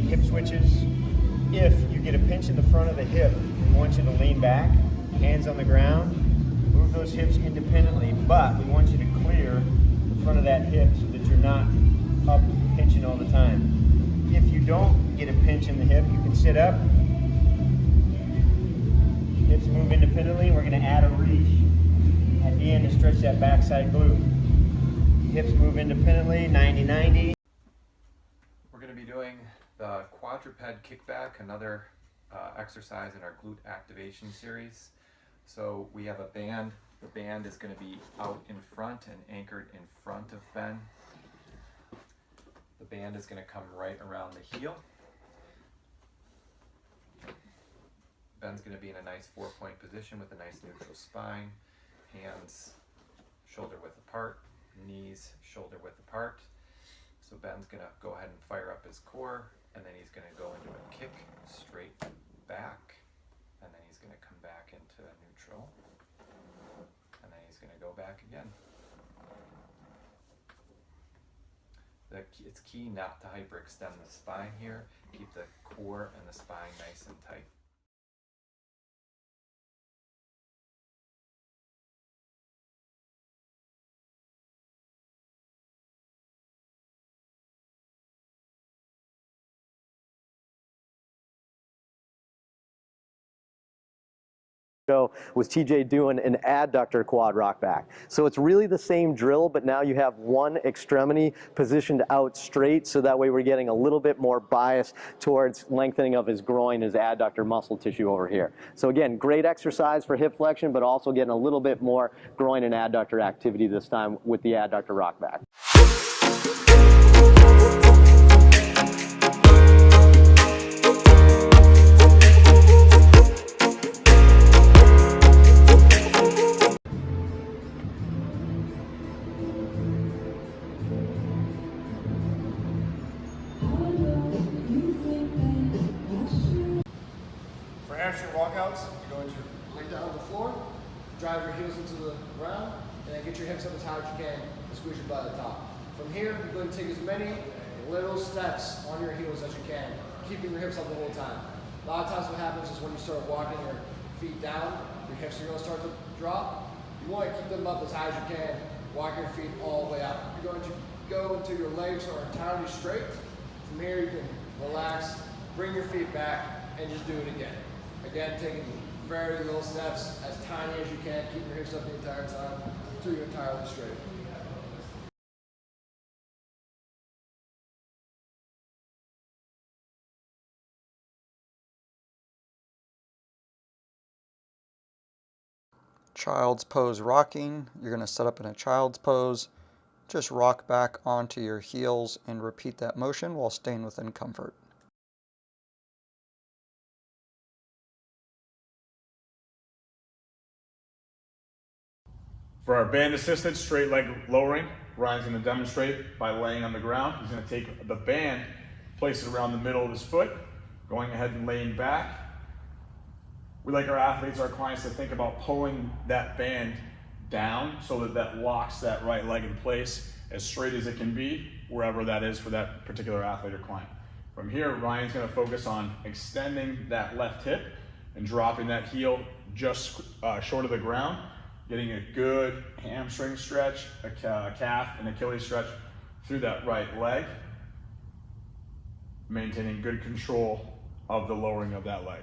hip switches. If you get a pinch in the front of the hip, we want you to lean back, hands on the ground, move those hips independently, but we want you to clear the front of that hip so that you're not up pinching all the time. If you don't get a pinch in the hip, you can sit up, hips move independently. We're going to add a reach at the end to stretch that backside glute. Hips move independently, 90-90. We're going to be doing the quadruped kickback, another exercise in our glute activation series. So we have a band. The band is going to be out in front and anchored in front of Ben. The band is going to come right around the heel. Ben's going to be in a nice 4-point position with a nice neutral spine, hands shoulder width apart, knees shoulder width apart. So Ben's going to go ahead and fire up his core, and then he's going to go into a kick straight back, and then he's going to come back into a neutral, and then he's going to go back again. It's key not to hyperextend the spine here. Keep the core and the spine nice and tight. Was TJ doing an adductor quad rock back. So it's really the same drill, but now you have one extremity positioned out straight, so that way we're getting a little bit more bias towards lengthening of his groin, his adductor muscle tissue over here. So again, great exercise for hip flexion, but also getting a little bit more groin and adductor activity this time with the adductor rock back. For hamstring walkouts, you go into lay down on the floor, drive your heels into the ground, and then get your hips up as high as you can and squeeze your butt at the top. From here, you're going to take as many little steps on your heels as you can, keeping your hips up the whole time. A lot of times what happens is when you start walking your feet down, your hips are going to start to drop. You want to keep them up as high as you can, walk your feet all the way out. You're going to go until your legs are entirely straight. From here, you can relax, bring your feet back, and just do it again. Again, taking very little steps, as tiny as you can, keeping your hips up the entire time until you're entirely straight. Child's pose rocking. You're going to set up in a child's pose. Just rock back onto your heels and repeat that motion while staying within comfort. For our band assisted straight leg lowering, Ryan's going to demonstrate by laying on the ground. He's going to take the band, place it around the middle of his foot, going ahead and laying back. We like our athletes, our clients to think about pulling that band down so that that locks that right leg in place as straight as it can be, wherever that is for that particular athlete or client. From here, Ryan's going to focus on extending that left hip and dropping that heel just short of the ground, getting a good hamstring stretch, a calf and Achilles stretch through that right leg, maintaining good control of the lowering of that leg.